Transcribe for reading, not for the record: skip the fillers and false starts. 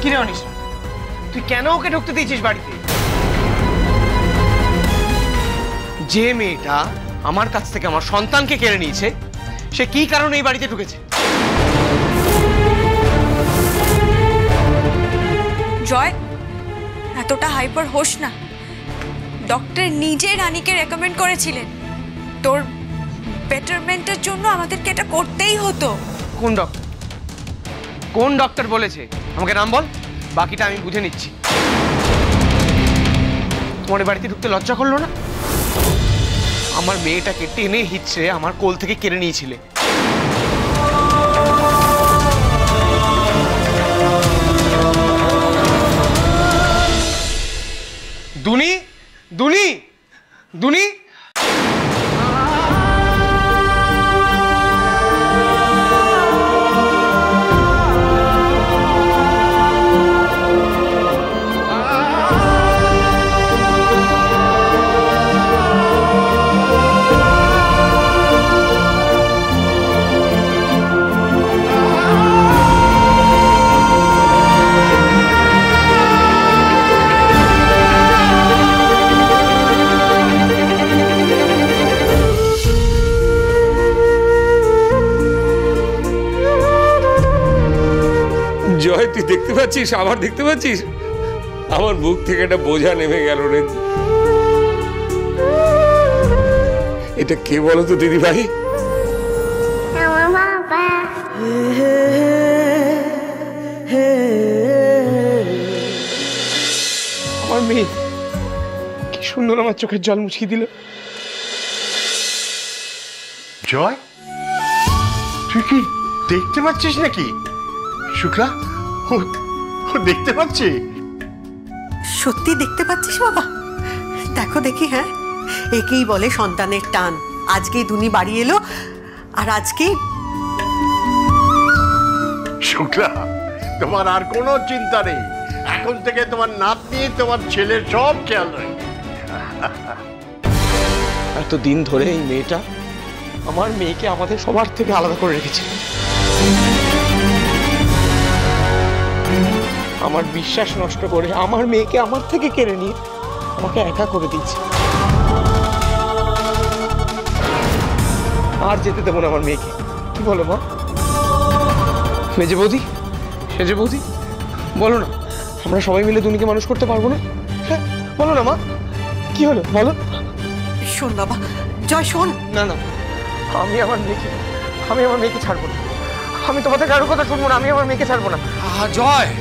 কি রে অনিশা, তুই কেন ওকে ঢুকতে দিয়েছিস বাড়িতে? যে মেয়েটা আমার কাছ থেকে আমার সন্তানকে কেড়ে নিয়েছে, সে কি কারণে এই বাড়িতে ঢুকেছে? জয়, এতটা হাইপার হোস না। ডক্টর নিজে রানীকে রেকমেন্ড করেছিলেন। তোর বেটারমেন্টের জন্য আমাদেরকে এটা করতেই হতো। কোন ডক্টর? কোন ডক্টর বলেছে? আমাকে নাম বল, বাকিটা আমি বুঝে নিচ্ছি। তোমার বাড়িতে ঢুকতে লজ্জা করলো না? আমার মেয়েটাকে টেনে হিচড়ে আমার কোল থেকে কেড়ে নিয়েছিলে। দুনি, দুনি, দুনি, জয়, তুই দেখতে পাচ্ছিস? আমার দেখতে পাচ্ছিস? আমার বুক থেকে একটা বোঝা নেমে গেল রে। এটা কে বলো তো দিদি ভাই? আমার বাবা। আমার মেয়ে কি সুন্দর আমার চোখের জল মুছিয়ে দিল। জয়, তুই কি দেখতে পাচ্ছিস নাকি? শুক্লা, ও দেখতে পাচ্ছি। সত্যি দেখতে পাচ্ছিস বাবা? দেখো দেখি। হ্যাঁ, একেই বলে সন্তানের টান। আজকেই দুনি বাড়ি এলো, আর আজকেই। শুক্লা, তোমার আর কোনো চিন্তা নেই। এখন থেকে তোমার নাতনি, তোমার ছেলের সব খেয়াল রাখবে। এতদিন ধরে এই মেয়েটা আমার মেয়েকে আমাদের সবার থেকে আলাদা করে রেখেছে। আমার বিশ্বাস নষ্ট করে আমার মেয়েকে আমার থেকে কেড়ে নিয়ে আমাকে একা করে দিচ্ছে। আর যেতে দেবো না আমার মেয়েকে। কি বলো মা? মেজে বৌদি, সেজে বৌদি, বলো না, আমরা সবাই মিলে দুনিকে মানুষ করতে পারবো না? হ্যাঁ বলো না মা, কি হলো বলো। শোন বাবা, জয় শোন। না না, আমি আমার মেয়েকে ছাড়বো না। আমি তোমাদের কারোর কথা শুনবো না। আমি আমার মেয়েকে ছাড়বো না। জয়,